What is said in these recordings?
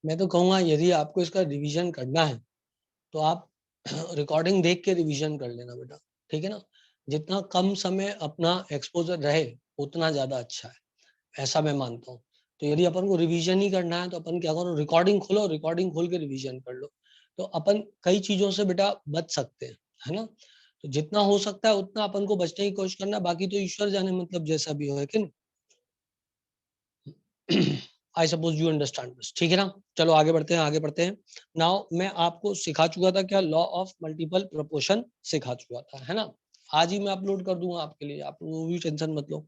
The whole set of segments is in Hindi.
मैं तो कहूँगा यदि आपको इसका रिवीजन करना है तो आप रिकॉर्डिंग देख के रिवीजन कर लेना बेटा, ठीक है ना। जितना कम समय अपना एक्सपोजर रहे उतना ज्यादा अच्छा है, ऐसा मैं मानता हूँ। तो यदि अपन को रिवीजन ही करना है तो अपन क्या करो, रिकॉर्डिंग खोलो, रिकॉर्डिंग खोल के रिवीजन कर लो, तो अपन कई चीजों से बेटा बच सकते हैं, है ना। तो जितना हो सकता है उतना अपन को बचने की कोशिश करना, बाकी तो ईश्वर जाने, मतलब जैसा भी हो, है कि नहीं। I suppose you understand this, ठीक है ना। चलो आगे बढ़ते हैं, आगे बढ़ते हैं। नाउ मैं आपको सिखा चुका था क्या, लॉ ऑफ मल्टीपल प्रोपोर्शन सिखा चुका था, है ना। आज ही मैं अपलोड कर दूंगा आपके लिए, आप वो भी टेंशन मत लो।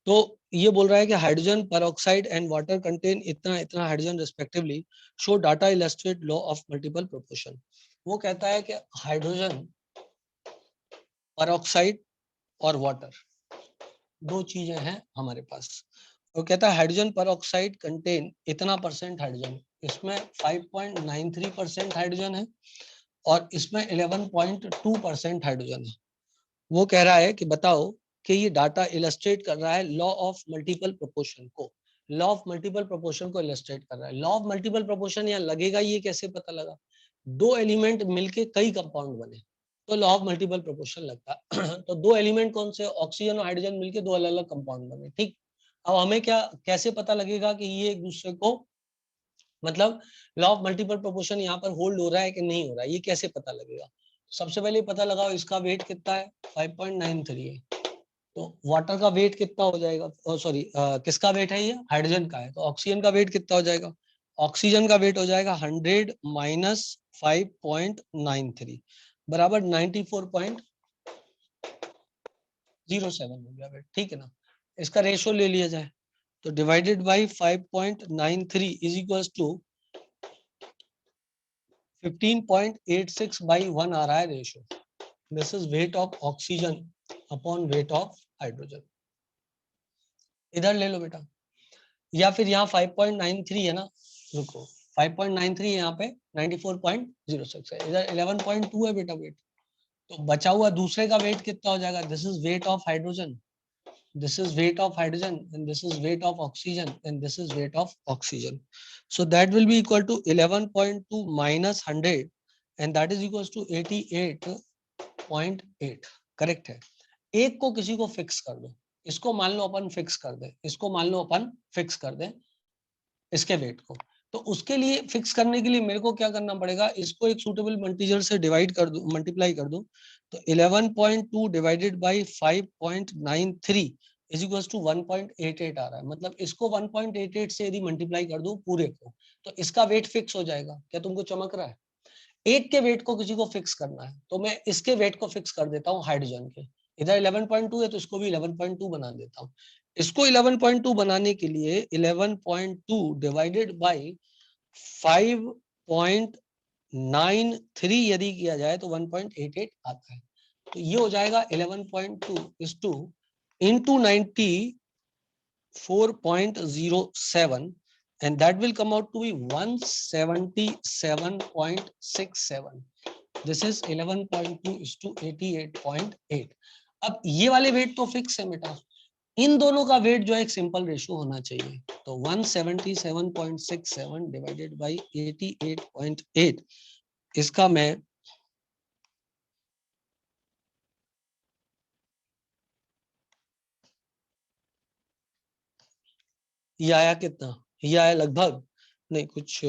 तो ये बोल रहा है कि hydrogen peroxide and water contain इतना इतना hydrogen respectively, show data illustrate law of multiple proportion. वो कहता है कि हाइड्रोजन पेरोक्साइड और वाटर दो चीजें हैं हमारे पास। वो कहता है हाइड्रोजन पेरोक्साइड कंटेन इतना परसेंट हाइड्रोजन, इसमें 5.93% हाइड्रोजन है और इसमें 11.2% हाइड्रोजन है। वो कह रहा है कि बताओ कि ये डाटा इलस्ट्रेट कर रहा है लॉ ऑफ मल्टीपल प्रोपोर्शन को, लॉ ऑफ मल्टीपल प्रोपोर्शन को इलस्ट्रेट कर रहा है। लॉ ऑफ मल्टीपल प्रोपोर्शन यहाँ लगेगा, ये कैसे पता लगा, दो एलिमेंट मिलके कई कंपाउंड बने तो लॉ ऑफ मल्टीपल प्रोपोर्शन लगता है। तो दो एलिमेंट कौन से, ऑक्सीजन और हाइड्रोजन मिलके दो अलग अलग कंपाउंड बने, ठीक। अब हमें क्या कैसे पता लगेगा कि ये एक दूसरे को, मतलब लॉ ऑफ मल्टीपल प्रोपोर्शन यहाँ पर होल्ड हो रहा है कि नहीं हो रहा है, ये कैसे पता लगेगा। सबसे पहले पता लगाओ इसका वेट कितना है, 5.93 है। तो वाटर का वेट कितना हो जाएगा, सॉरी किसका वेट है, ये हाइड्रोजन का है, तो ऑक्सीजन का वेट कितना हो जाएगा, ऑक्सीजन का वेट हो जाएगा 100 माइनस 5.93 बराबर 94.07 हो गया वेट, ठीक है ना। इसका रेशियो ले लिया जाए तो divided by 5.93 is equal to 15.86 by 1 आ रहा है ratio. This is weight of oxygen upon weight of hydrogen. इधर ले लो बेटा, या फिर यहाँ 5.93 है ना, रुको 5.93 है, यहाँ पे 94.06 है, इधर 11.2 है बेटा वेट। तो बचा हुआ दूसरे का वेट कितना हो जाएगा, this is weight of hydrogen, this is weight of hydrogen and this is weight of oxygen and this is weight of oxygen. So that will be equal to 11.2 minus 100 and that is equals to 88.8। Correct है। एक को किसी को फिक्स कर दो, इसको मान लो अपन फिक्स कर दे, इसको मान लो अपन फिक्स कर दे इसके वेट को। तो उसके लिए फिक्स करने के लिए मेरे को क्या करना पड़ेगा, इसको एक सूटेबल मल्टीजर से डिवाइड कर दो, मल्टीप्लाई कर दो। तो 11.2 divided by 5.93 is equal to 1.88 आ रहा है। मतलब इसको 1.88 से यदि मल्टीप्लाई कर दो पूरे को तो इसका वेट फिक्स हो जाएगा। क्या तुमको चमक रहा है? एक के वेट को किसी को फिक्स करना है तो मैं इसके वेट को फिक्स कर देता हूँ हाइड्रोजन के। इधर 11.2 है तो इसको भी 11.2 बना देता हूँ। इसको 11.2 बनाने के लिए 11.2 डिवाइडेड बाई 5.93 यदि किया जाए तो 1.88 आता है। तो ये हो जाएगा 11.2 is two into 94.07 and that will come out to be 177.67. This is 11.2 is to 88.8। अब ये वाले वेट तो फिक्स है बेटा, इन दोनों का वेट जो है एक सिंपल रेशियो होना चाहिए। तो 177.67 डिवाइडेड बाई 88.8 इसका मैं ये आया कितना, ये आया लगभग, नहीं कुछ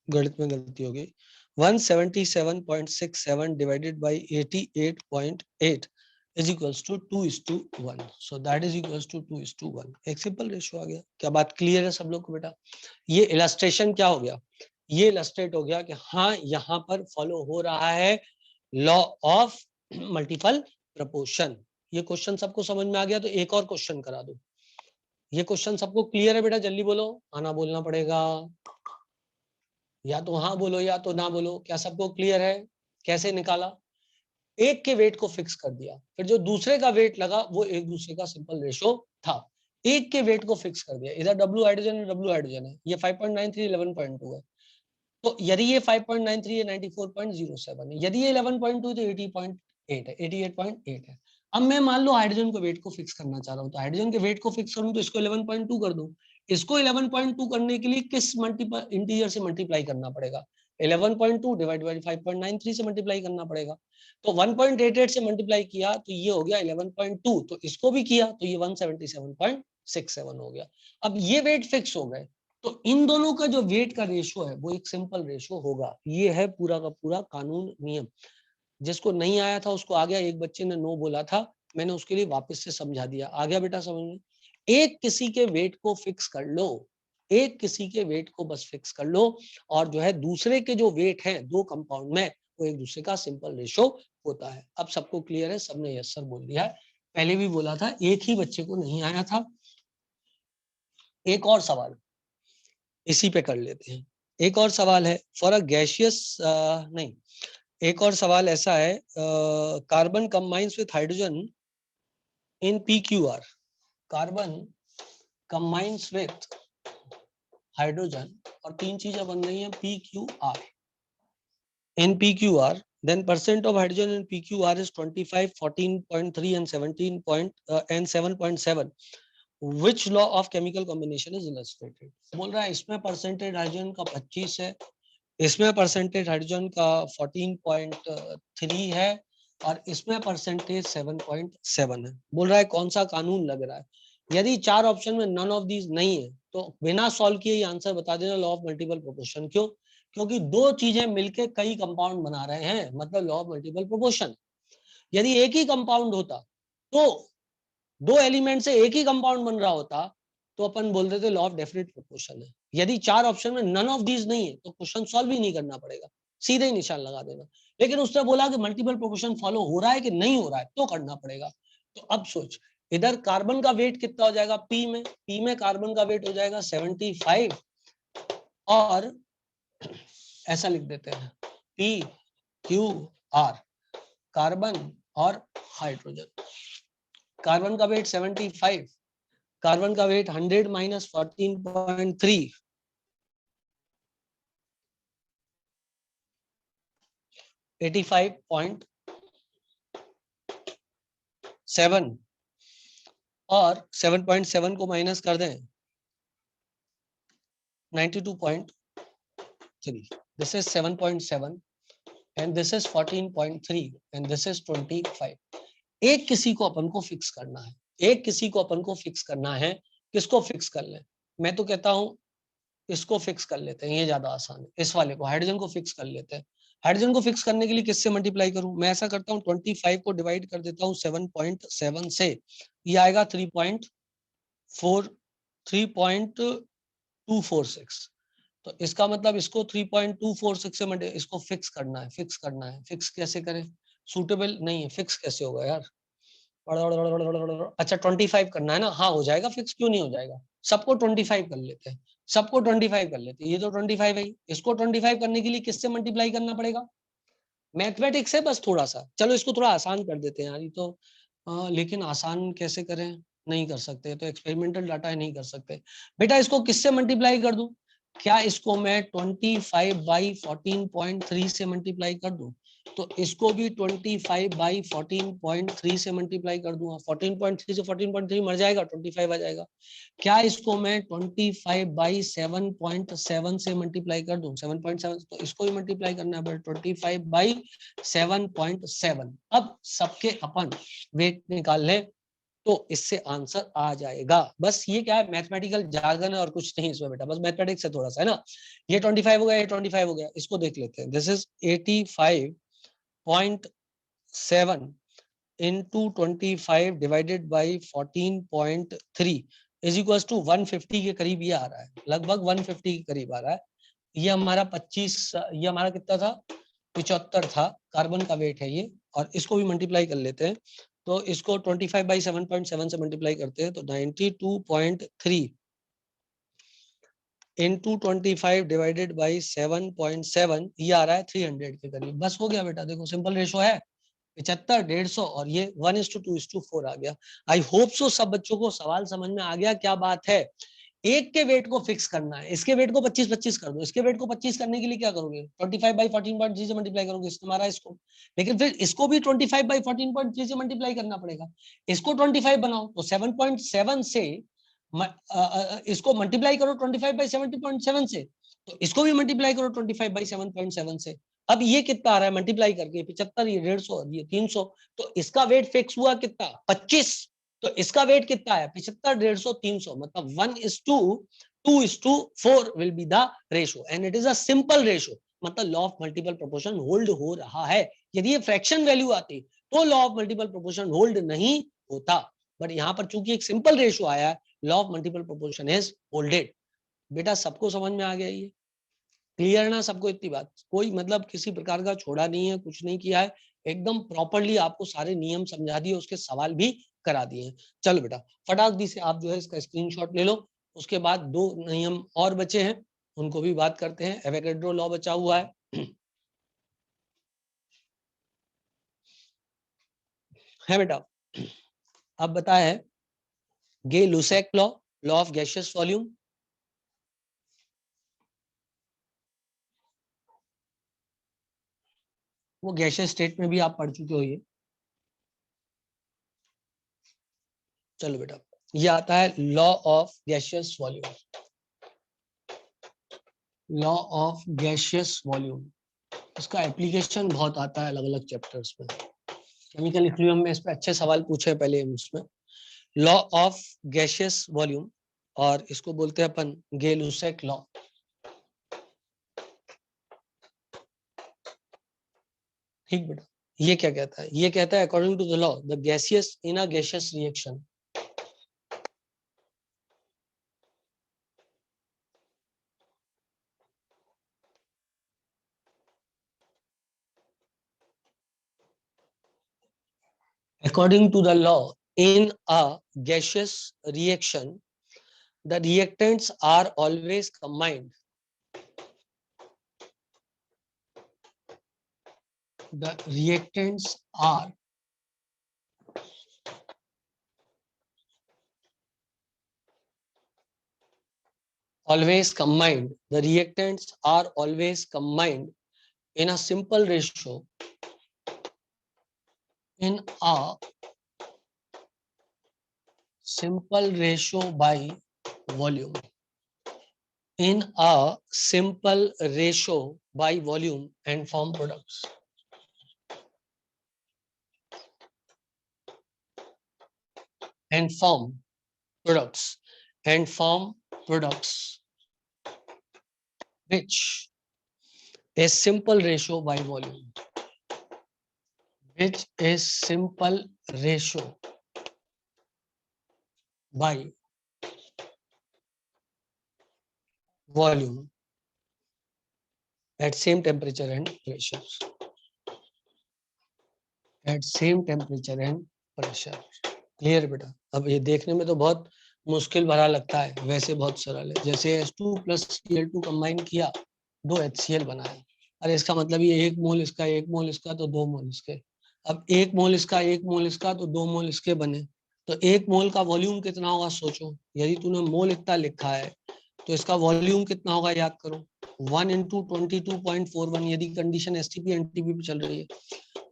गणित में गलती हो गई, 177.67 divided by 88.8 is equals to 2:1। so that is equals to 2:1। एक सिंपल रेशियो आ गया। क्या बात क्लियर है सब लोग को बेटा? ये इलस्ट्रेशन क्या हो गया, ये इलस्ट्रेट हो गया कि हाँ यहाँ पर फॉलो हो रहा है लॉ ऑफ मल्टीपल प्रपोर्शन। ये क्वेश्चन सबको समझ में आ गया? तो एक और क्वेश्चन करा दो। ये क्वेश्चन सबको क्लियर है बेटा? जल्दी बोलो, आना बोलना पड़ेगा, या तो हाँ बोलो या तो ना बोलो। क्या सबको क्लियर है? कैसे निकाला? एक के वेट को फिक्स कर दिया, फिर जो दूसरे का वेट लगा वो एक दूसरे का सिंपल रेशो था। एक के वेट को फिक्स कर दिया, इधर डब्ल्यू हाइड्रोजन है, डब्ल्यू हाइड्रोजन है, ये 5.93 11.2 है। तो यदि ये 5.93 है 94.07 है, यदि ये 11.2 तो 80.8 है, 88.8 है। अब मैं मान लो हाइड्रोजन को वेट को फिक्स करना चाह रहा हूँ, तो हाइड्रोजन के वेट को फिक्स करूँ तो इसको 11.2 कर दूं, इसको 11.2 करने के लिए किस मल्टीपल इंटीजर से मल्टीप्लाई करना पड़ेगा? 11.2 डिवाइड बाई 5.93 से मल्टीप्लाई करना पड़ेगा। तो 1.88 से मल्टीप्लाई किया तो ये हो गया 11.2, तो इसको भी किया तो ये 177.67 हो गया। अब ये वेट फिक्स हो गए, तो इन दोनों का जो वेट का रेशो है वो एक सिंपल रेशो होगा। ये है पूरा का पूरा कानून, नियम। जिसको नहीं आया था उसको आ गया, एक बच्चे ने नो बोला था, मैंने उसके लिए वापस से समझा दिया। आ गया बेटा समझ में? एक किसी के वेट को फिक्स कर लो, एक किसी के वेट को बस फिक्स कर लो, और जो है दूसरे के जो वेट हैं दो कंपाउंड में, वो एक दूसरे का सिंपल रेशो होता है। अब सबको क्लियर है? सबने यस सर बोल दिया है। पहले भी बोला था, एक ही बच्चे को नहीं आया था। एक और सवाल इसी पे कर लेते हैं। एक और सवाल है, फॉर अ गैसियस, नहीं, एक और सवाल ऐसा है, carbon combines with hydrogen in PQR। Carbon combines with hydrogen, और तीन चीजें बन रही हैं PQR। In PQR, then percent of hydrogen in PQR is 25, 14.3 and 7.7. Which law of chemical combination is illustrated? बोल रहा है इसमें परसेंटेज हाइड्रोजन का 25 है, इसमें परसेंटेज हाइड्रोजन का 14.3 है, और इसमें परसेंटेज 7.7 है। बोल रहा है कौन सा कानून लग रहा है? यदि चार ऑप्शन में नन ऑफ दीज नहीं है तो बिना सॉल्व किए ही आंसर बता देना, लॉ ऑफ मल्टीपल प्रोपोर्शन। क्यों? क्योंकि दो चीजें मिलके कई कंपाउंड बना रहे हैं, मतलब लॉ ऑफ मल्टीपल प्रोपोर्शन। यदि एक ही कंपाउंड होता, तो दो एलिमेंट से एक ही कंपाउंड बन रहा होता, तो अपन बोल देते लॉ ऑफ डेफिनेट प्रोपोर्शन है। यदि चार ऑप्शन में नन ऑफ दीज नहीं है तो क्वेश्चन सॉल्व ही नहीं करना पड़ेगा, सीधे ही निशान लगा देना। लेकिन उसने बोला कि मल्टीपल प्रोपोर्शन फॉलो हो रहा है कि नहीं हो रहा है, तो करना पड़ेगा। तो अब सोच, इधर कार्बन का वेट कितना हो जाएगा? पी में कार्बन का वेट हो जाएगा 75, और ऐसा लिख देते हैं PQR, कार्बन और हाइड्रोजन। कार्बन का वेट 75, कार्बन का वेट 100 माइनस 14.3, 85.7, और 7.7 को माइनस कर दें 92.3. This is 7.7 and this is 14.3 and this is 25. एक किसी को अपन को फिक्स करना है, एक किसी को अपन को फिक्स करना है। किसको फिक्स कर लें? मैं तो कहता हूं इसको फिक्स कर लेते हैं, ये ज्यादा आसान है। इस वाले को, हाइड्रोजन को फिक्स कर लेते हैं। हाइड्रोजन को फिक्स करने के लिए किससे मल्टीप्लाई करूं? मैं ऐसा करता हूं, 25 को डिवाइड कर देता हूं 7.7 से, ये आएगा 3.246। तो इसका मतलब इसको 3.246 से इसको फिक्स करना है, फिक्स करना है। फिक्स कैसे करें? सूटेबल नहीं है, फिक्स कैसे होगा यार? अच्छा 25 करना है ना? हाँ हो जाएगा फिक्स, क्यों नहीं हो जाएगा? सबको 25 कर लेते हैं, सबको 25 कर लेते हैं। ये तो 25 है, इसको 25 करने के लिए किससे मल्टीप्लाई करना पड़ेगा? मैथमेटिक्स है बस थोड़ा सा। चलो इसको थोड़ा आसान कर देते हैं यार, ये तो लेकिन आसान कैसे करें? नहीं कर सकते, तो एक्सपेरिमेंटल डाटा है, नहीं कर सकते। बेटा इसको किससे मल्टीप्लाई कर दूं? क्या इसको मैं 25 बाई 14.3 से मल्टीप्लाई कर दूं? तो इसको भी 25 बाई 14.3 से मल्टीप्लाई कर दूंगा। 14.3 से 14.3 मर जाएगा, 25 आ जाएगा। क्या इसको मैं 25 बाई 7.7 से मल्टीप्लाई कर दूं? 7.7, तो इसको भी मल्टीप्लाई करना है 25 बाई 7.7। अब सबके अपन वेट निकाल लें तो इससे आंसर आ जाएगा। बस ये क्या है, मैथमेटिकल जार्गन है और कुछ नहीं इसमें बेटा, बस मैथमेटिक्स है थोड़ा सा, है ना। ये 25 हो गया, ये 25 हो गया, इसको देख लेते हैं। This is 85.7 into 25 divided by 14.3 is equal to 150 के करीब ये आ रहा है, लगभग 150 के करीब आ रहा है। ये हमारा 25, ये हमारा कितना था? 75 था, कार्बन का वेट है ये। और इसको भी मल्टीप्लाई कर लेते हैं, तो इसको 25 बाई 7.7 से मल्टीप्लाई करते हैं तो 92.3 इंटू 25 डिवाइडेड बाई 7.7, ये आ रहा है 300 के करीब। बस हो गया बेटा, देखो सिंपल रेशो है 75, 150, और ये 1:2:4 आ गया। आई होप सो सब बच्चों को सवाल समझ में आ गया क्या बात है। एक के वेट को फिक्स करना है, इसके वेट को 25 कर दो। इसके वेट को 25 करने के लिए क्या करोगे? 25 बाई 14.3 से मल्टीप्लाई करोगे, इसको मारा इसको। लेकिन फिर इसको भी 25 बाई 14.3 से मल्टीप्लाई करना पड़ेगा। इसको 25 बनाओ तो 7.7 से इसको मल्टीप्लाई करो 25/70.7 से, तो इसको भी मल्टीप्लाई करो 25/7.7 से। अब ये कितना आ रहा है मल्टीप्लाई करके, 75, ये 150, ये 300, तो इसका वेट फिक्स हुआ कितना 25, तो इसका वेट कितना है 75, 150, 300, मतलब 1:2:4 will be the ratio and it is a simple ratio, मतलब law of multiple proportion hold हो रहा है। यदि ये फ्रैक्शन वैल्यू आती तो law of multiple proportion hold नहीं होता, बट यहाँ पर चूंकि एक सिंपल रेशो आया है, law of multiple proportion is holded. बेटा सबको समझ में आ गया, ये क्लियर ना सबको, इतनी बात, कोई मतलब किसी प्रकार का छोड़ा नहीं है, कुछ नहीं किया है, एकदम प्रॉपर्ली आपको सारे नियम समझा दिए, उसके सवाल भी करा दिए। चलो बेटा फटाक से आप जो है इसका स्क्रीनशॉट ले लो, उसके बाद 2 नियम और बचे हैं, उनको भी बात करते हैं। एवोगैड्रो लॉ बचा हुआ है बेटा। अब बताया है Gay Lussac law, law of gaseous volume, वो गैसियस स्टेट में भी आप पढ़ चुके हो ये। चलो बेटा ये आता है law of gaseous volume, law of gaseous volume, इसका एप्लीकेशन बहुत आता है अलग अलग चैप्टर्स में। केमिकल इक्विलिब्रियम में इस पे अच्छे सवाल पूछे पहले इसमें। लॉ ऑफ गैसियस वॉल्यूम, और इसको बोलते हैं अपन गे-लुसेक लॉ। ठीक बेटा, ये क्या कहता है, ये कहता है according to the law the gaseous in a gaseous reaction, according to the law in a gaseous reaction the reactants are always combined, the reactants are always combined, the reactants are always combined in a simple ratio, in a simple ratio by volume, in a simple ratio by volume and form products, and form products, and form products which is simple ratio by volume, which is simple ratio by volume at same temperature and pressure, at same temperature and pressure। Clear बेटा। अब ये देखने में तो बहुत मुश्किल भरा लगता है, वैसे बहुत सरल है। जैसे H2 + Cl2 कंबाइन किया, 2 HCl बनाया, अरे इसका मतलब ये 1 मोल इसका, 1 मोल इसका, तो 2 मोल इसके। अब 1 मोल इसका, 1 मोल इसका, तो 2 मोल इसके बने, तो 1 मोल का वॉल्यूम कितना होगा सोचो। यदि तूने मोल इतना लिखा है तो इसका वॉल्यूम कितना होगा याद करो, 1 × 22.41, यदि कंडीशन एसटीपी एनटीपी पे चल रही है,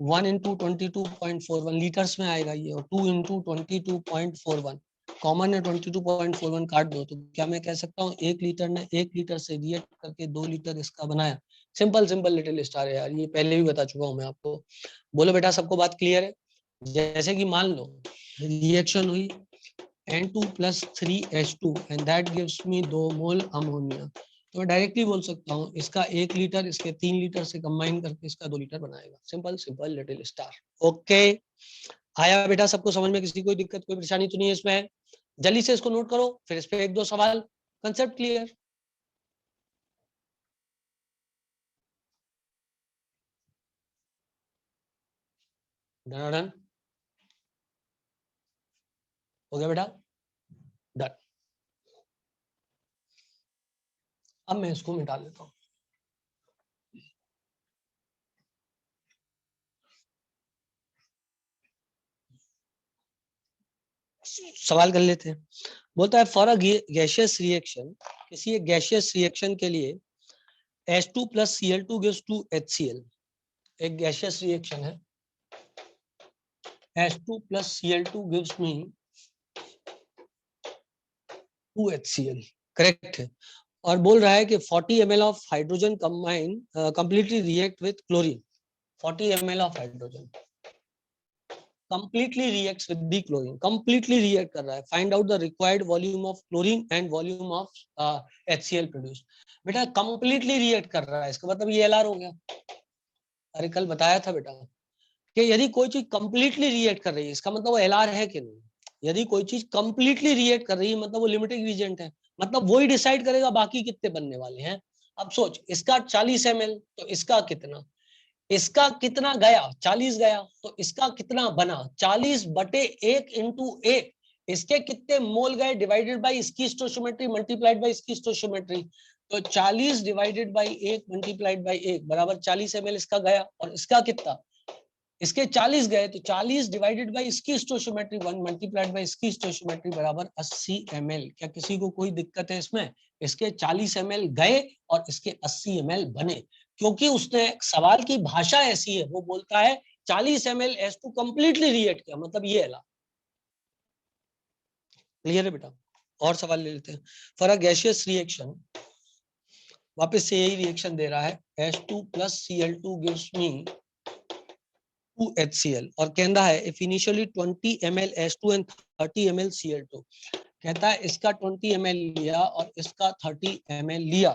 1 × 22.41 लीटर्स में आएगा ये, और 2 × 22.41 कॉमन है, 22.41 काट दो, तो क्या मैं कह सकता हूँ 1 लीटर ने 1 लीटर से रिएक्ट करके 2 लीटर इसका बनाया। सिंपल सिंपल लिटिल स्टार है यार, ये पहले भी बता चुका हूँ मैं आपको। बोलो बेटा सबको बात क्लियर है। जैसे कि मान लो रिएक्शन हुई N2 + 3H2 and that gives me 2 mole ammonia, तो मैं डायरेक्टली बोल सकता हूँ इसका 1 लीटर इसके 3 लीटर से कंबाइन करके इसका 2 लीटर बनाएगा। Simple simple little star. Okay आया बेटा सबको समझ में, किसी कोई दिक्कत कोई परेशानी तो नहीं है इसमें। जल्दी से इसको नोट करो, फिर इस पे 1-2 सवाल, कंसेप्ट क्लियर। डन हो गया बेटा, डन। अब मैं इसको मिटा देता हूँ। सवाल कर लेते हैं। बोलता है फॉर अ गैसियस रिएक्शन, किसी एक गैसियस रिएक्शन के लिए H2 + Cl2 gives 2 HCl, एक गैसियस रिएक्शन है, H2 + Cl2 gives me 2HCl, correct है। और बोल रहा है कि 40 ml of hydrogen combine completely react with chlorine. 40 ml of hydrogen completely reacts with the chlorine, completely react कर रहा है। Find out the required volume of chlorine and volume of HCl produced। बेटा completely react कर रहा है, इसका मतलब ये LR हो गया। अरे कल बताया था बेटा कि यदि कोई चीज completely react कर रही है, इसका मतलब वो LR है कि नहीं। यदि कोई चीज completely react कर रही है मतलब वो लिमिटिंग रीजेंट है, मतलब वही डिसाइड करेगा बाकी कितने बनने वाले हैं। अब सोच, इसका 40 ml, तो इसका कितना, इसका कितना गया, 40 गया, तो इसका कितना बना, 40/1 इंटू 1। इसके कितने मोल गए डिवाइडेड बाई इसकी स्टोइकियोमेट्री मल्टीप्लाइड बाई इसकी स्टोइकियोमेट्री। तो 40 डिवाइडेड बाई 1 मल्टीप्लाइड बाई 1 बराबर 40 ml इसका गया। और इसका कितना, इसके 40 गए, तो 40 डिवाइडेड बाई इसकी स्टोइकियोमेट्री 1 मल्टीप्लाइड बाई इसकी स्टोइकियोमेट्री बराबर 80 ml। क्या किसी को कोई दिक्कत है इसमें। इसके 40 ml गए और इसके 80 ml बने, क्योंकि उसने सवाल की भाषा ऐसी है, वो बोलता है 40 ml as to completely react किया, मतलब ये एला। क्लियर है बेटा। और सवाल ले लेते हैं। फॉर अ गैसियस रिएक्शन, वापस से यही रिएक्शन दे रहा है, H2 plus Cl2 gives me 2HCl। और कहता है if initially 20 ml H2 and 30 ml Cl2। कहता है इसका 20 ml लिया और इसका 30 ml लिया,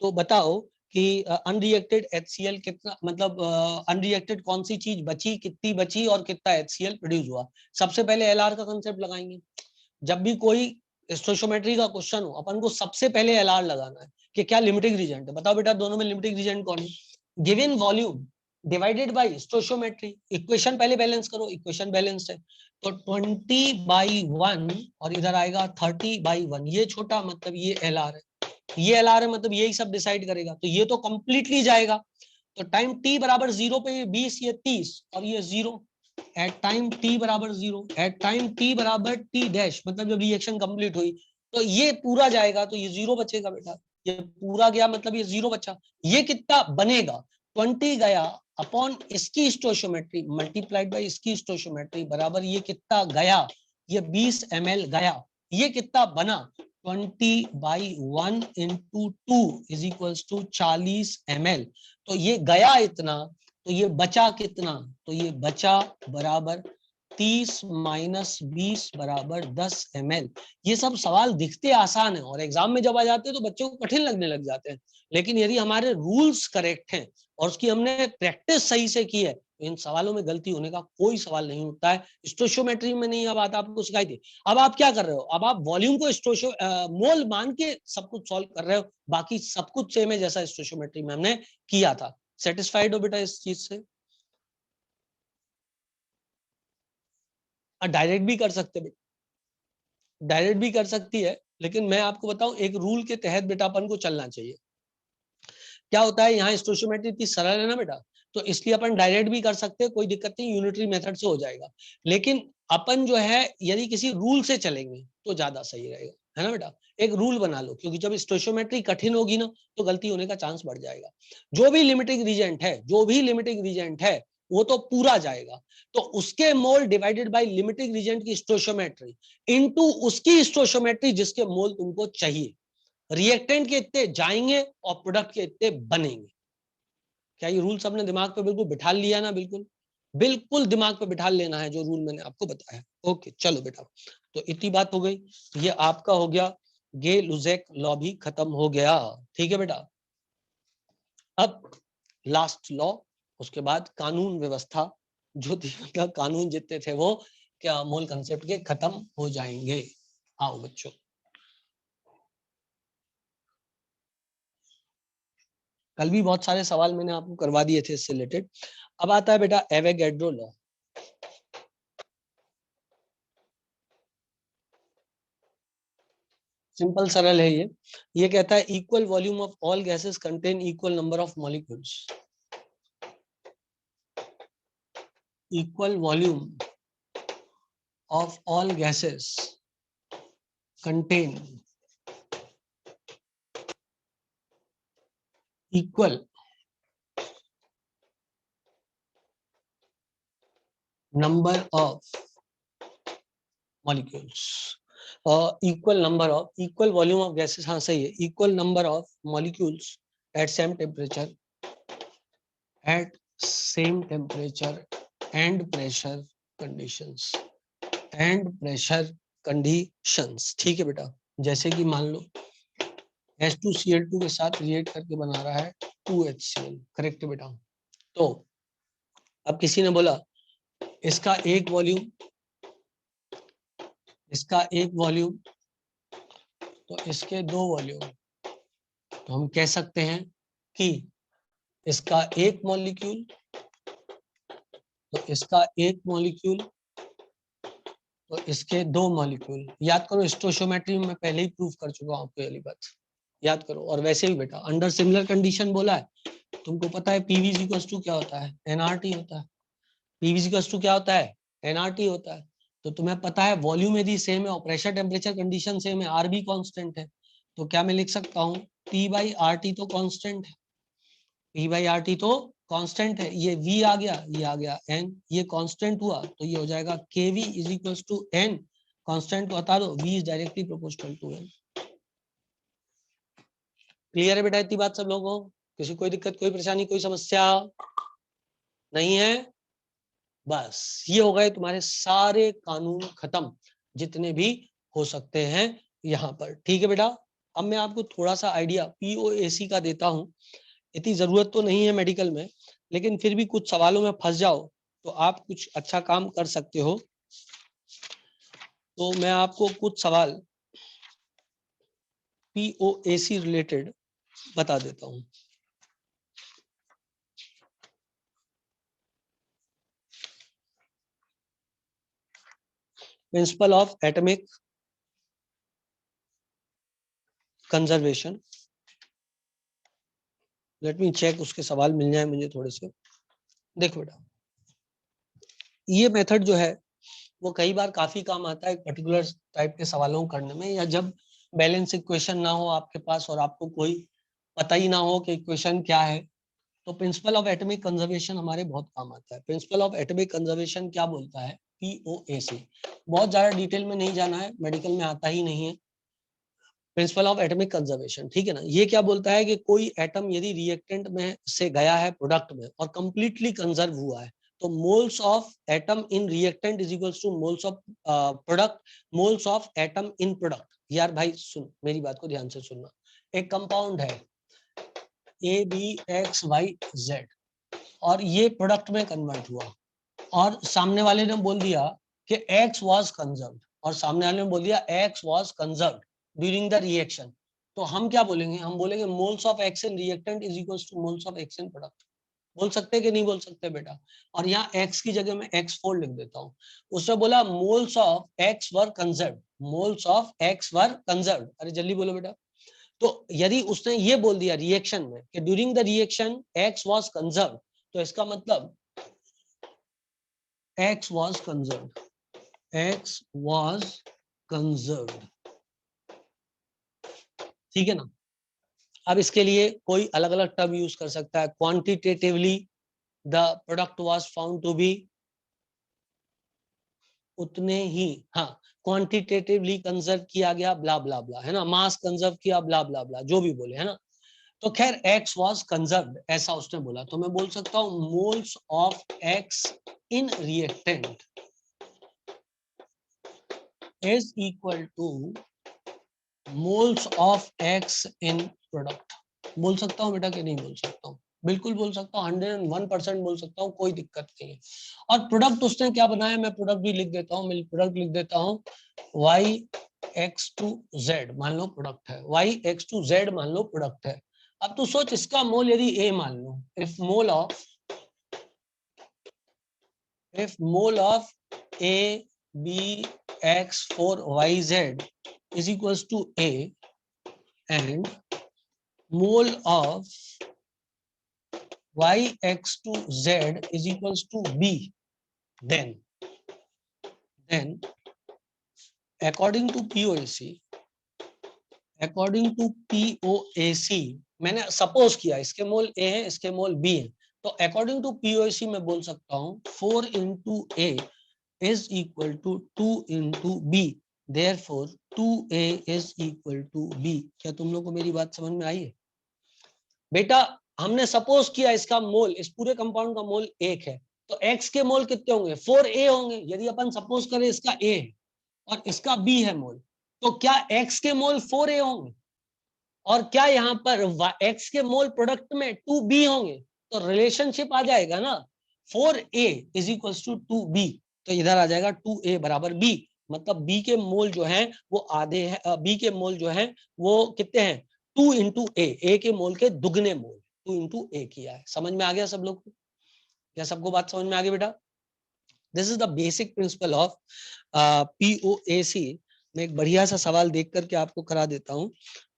तो बताओ कि अनरिएक्टेड HCl कितना, मतलब अनरिएक्टेड कौन सी चीज बची, कितनी बची और कितना HCl प्रोड्यूस हुआ। सबसे पहले LR का कंसेप्ट लगाएंगे। जब भी कोई स्टोइकियोमेट्री का क्वेश्चन हो, अपन को सबसे पहले LR लगाना है कि क्या लिमिटिंग रीजेंट है। बताओ बेटा दोनों में लिमिटिंग रीजेंट कौन है। Given volume divided by stoichiometry, equation पहले बैलेंस करो, इक्वेशन बैलेंस है, तो 20/1 और इधर आएगा 30/1। ये छोटा मतलब ये LR है, ये LR है, मतलब यही सब डिसाइड करेगा, तो ये तो कंप्लीटली जाएगा। तो टाइम t बराबर 0 पे ये 20, ये 30 और ये 0। एट टाइम t बराबर 0, एट टाइम t बराबर t डैश, मतलब जब रिएक्शन कंप्लीट हुई तो ये पूरा जाएगा, तो ये 0 बचेगा बेटा। ये पूरा गया मतलब ये 0 बचा। ये कितना बनेगा, 20 गया अपॉन इसकी स्टोइकियोमेट्री मल्टीप्लाइड बाय इसकी स्टोइकियोमेट्री बराबर ये कितना गया, ये 20 ml गया। ये कितना बना, 20/1 into 2 is equals to 40 ml। तो ये गया इतना, तो ये बचा कितना, तो ये बचा बराबर 30 माइनस 20 बराबर 10 ml। ये सब सवाल दिखते आसान है और एग्जाम में जब आ जाते हैं तो बच्चों को कठिन लगने लग जाते हैं, लेकिन यदि हमारे रूल्स करेक्ट हैं और उसकी हमने प्रैक्टिस सही से की है, तो इन सवालों में गलती होने का कोई सवाल नहीं उठता है। स्टोइकियोमेट्री में नहीं, अब बात आपको सिखाई थी। अब आप क्या कर रहे हो, अब आप वॉल्यूम को मोल मान के सब कुछ सॉल्व कर रहे हो, बाकी सब कुछ सेम है जैसा स्टोइकियोमेट्री में हमने किया था। सेटिस्फाइड हो बेटा इस चीज से। डायरेक्ट भी कर सकते बेटा, डायरेक्ट भी कर सकती है, लेकिन मैं आपको बताऊं एक रूल के तहत बेटा अपन को चलना चाहिए। क्या होता है, यहाँ स्टोइकियोमेट्री इतनी सरल है ना बेटा, तो इसलिए अपन डायरेक्ट भी कर सकते हैं, कोई दिक्कत नहीं, यूनिटरी मेथड से हो जाएगा। लेकिन अपन जो है यदि किसी रूल से चलेंगे तो ज्यादा सही रहेगा, है ना बेटा। एक रूल बना लो, क्योंकि जब स्टोइकियोमेट्री कठिन होगी ना तो गलती होने का चांस बढ़ जाएगा। जो भी लिमिटिंग रीजेंट है, जो भी लिमिटिंग रीजेंट है वो तो पूरा जाएगा, तो उसके mole divided by limiting reagent की स्टोइकियोमेट्री इनटू उसकी स्टोइकियोमेट्री जिसके मोल तुमको चाहिए। रिएक्टेंट के इतने जाएंगे और प्रोडक्ट के इतने बनेंगे। क्या ये रूल सबने दिमाग पे बिल्कुल बिठा लिया ना, बिल्कुल बिल्कुल दिमाग पे बिठा लेना है जो रूल मैंने आपको बताया। ओके चलो बेटा, तो इतनी बात हो गई। ये आपका हो गया, गे लुजेक लॉ भी खत्म हो गया। ठीक है बेटा, अब लास्ट लॉ, उसके बाद कानून व्यवस्था जो थी, मतलब कानून जितने थे वो क्या मूल कंसेप्ट के खत्म हो जाएंगे। आओ बच्चों, कल भी बहुत सारे सवाल मैंने आपको करवा दिए थे इससे रिलेटेड। अब आता है बेटा एवोगैड्रो लॉ। सिंपल सरल है ये कहता है equal volume of all gases contain equal number of molecules. Equal volume of all gases contain equal number of molecules. Equal number of, equal volume of gases, हाँ सही है, equal number of molecules at same temperature, at same temperature and pressure conditions, and pressure conditions. ठीक है बेटा, जैसे कि मान लो H2Cl2 के साथ रिएक्ट करके बना रहा है 2HCl, करेक्ट है बेटा। तो अब किसी ने बोला इसका एक वॉल्यूम, इसका एक वॉल्यूम, तो इसके दो वॉल्यूम, तो हम कह सकते हैं कि इसका एक मॉलिक्यूल, तो इसका एक मॉलिक्यूल, तो इसके दो मॉलिक्यूल। याद करो स्टोइचियोमेट्री में पहले ही प्रूफ कर चुका हूं आपको ये वाली बात, याद करो। और वैसे भी बेटा अंडर सिमिलर कंडीशन बोला है, तुमको पता है PV क्या होता है, NRT होता है। PV क्या होता है, NRT होता है। तो तुम्हें पता है वॉल्यूम यदि सेम है और प्रेशर टेम्परेचर कंडीशन सेम है, R भी कांस्टेंट है, तो क्या मैं लिख सकता हूँ P/RT तो कांस्टेंट है, P/RT तो कांस्टेंट है। ये V आ गया, ये आ गया N, ये कांस्टेंट हुआ तो ये हो जाएगा KV = N, कांस्टेंट को हटा दो, V is directly proportional to N। Clear है बेटा इतनी बात सब लोगों को? किसी कोई दिक्कत, कोई परेशानी, कोई समस्या नहीं है? बस ये हो गए तुम्हारे सारे कानून खत्म, जितने भी हो सकते हैं यहाँ पर। ठीक है बेटा, अब मैं आपको थोड़ा सा आइडिया POAC का देता हूँ। इतनी जरूरत तो नहीं है मेडिकल में, लेकिन फिर भी कुछ सवालों में फंस जाओ तो आप कुछ अच्छा काम कर सकते हो। तो मैं आपको कुछ सवाल POAC रिलेटेड बता देता हूँ। Principle of atomic conservation, let me check, उसके सवाल मिल जाए मुझे थोड़े से। देखो बेटा, ये मेथड जो है वो कई बार काफी काम आता है पर्टिकुलर टाइप के सवालों को करने में, या जब बैलेंस इक्वेशन ना हो आपके पास और आपको कोई पता ही ना हो कि इक्वेशन क्या है, तो प्रिंसिपल ऑफ एटॉमिक कंजर्वेशन हमारे बहुत काम आता है। प्रिंसिपल ऑफ एटॉमिक कंजर्वेशन क्या बोलता है, POAC, बहुत ज्यादा डिटेल में नहीं जाना है, मेडिकल में आता ही नहीं है। प्रिंसिपल ऑफ एटॉमिक कंजर्वेशन, ठीक है ना, ये क्या बोलता है कि कोई एटम यदि रिएक्टेंट में से गया है प्रोडक्ट में और कंप्लीटली कंजर्व हुआ है, तो moles of atom in reactant is equals two moles of product, moles of atom in product. यार भाई सुन, मेरी बात को ध्यान से सुनना। एक कंपाउंड है ABXYZ और ये प्रोडक्ट में कन्वर्ट हुआ, और सामने वाले ने बोल दिया कि X was conserved, और सामने वाले ने बोल दिया X was conserved during the reaction, तो हम क्या बोलेंगे, हम बोलेंगे moles of X in reactant is equals to moles of X in product। बोल सकते कि नहीं बोल सकते बेटा? और यहाँ X की जगह में X4 लिख देता हूँ। उसने बोला moles of X were conserved, moles of X were conserved। अरे जल्दी बोलो बेटा। तो यदि उसने ये बोल दिया रिएक्शन में कि during the reaction X was conserved, तो इसका मतलब X was conserved, X was conserved, ठीक है ना। अब इसके लिए कोई अलग अलग टर्म यूज कर सकता है, quantitatively the product was found to be, उतने ही, हाँ, क्वांटिटेटिवली कंजर्व किया गया, ब्ला ब्ला ब्ला, है ना, मास कंजर्व किया, ब्ला ब्ला ब्ला, जो भी बोले, है ना। तो खैर X वाज कंजर्व्ड ऐसा उसने बोला, तो मैं बोल सकता हूँ moles of X in reactant is equal two moles of X in product. बोल सकता हूँ बेटा कि नहीं बोल सकता हूँ? बिल्कुल बोल सकता हूँ, 101% बोल सकता हूँ, कोई दिक्कत नहीं है। और प्रोडक्ट उसने क्या बनाया, मैं प्रोडक्ट भी लिख देता हूँ, मैं प्रोडक्ट लिख देता हूँ YX2Z मान लो प्रोडक्ट है, YX2Z मान लो प्रोडक्ट है। अब तू सोच, इसका मोल यदि A मान लो, if mole of ABX4YZ is equals to A and mole of YX2Z is equals to B, then according to POAC मैंने सपोज किया इसके मोल A है, इसके मोल B है, तो अकॉर्डिंग टू POAC मैं बोल सकता हूँ 4 into A is equal to 2 into B, therefore 2a is equal to b। क्या तुम लोग को मेरी बात समझ में आई है बेटा? हमने सपोज किया इसका मोल, इस पूरे कंपाउंड का मोल 1 है, तो x के मोल कितने होंगे? 4a होंगे। यदि अपन सपोज करें इसका a है और इसका b है मोल, तो क्या x के मोल 4a होंगे? और क्या यहाँ पर x के मोल प्रोडक्ट में 2b होंगे? तो रिलेशनशिप आ जाएगा ना, 4a is equal to 2b। तो इधर आ जाएगा 2a बराबर b। मतलब b के मोल जो हैं वो आधे हैं, b के मोल जो हैं वो कितने हैं? 2 इंटू ए के मोल के दुगने मोल, 2 इंटू ए किया है। समझ में आ गया सब लोग को? क्या सबको बात समझ में आ गई बेटा? This is the basic principle of POAC. मैं एक बढ़िया सा सवाल देख करके आपको करा देता हूँ,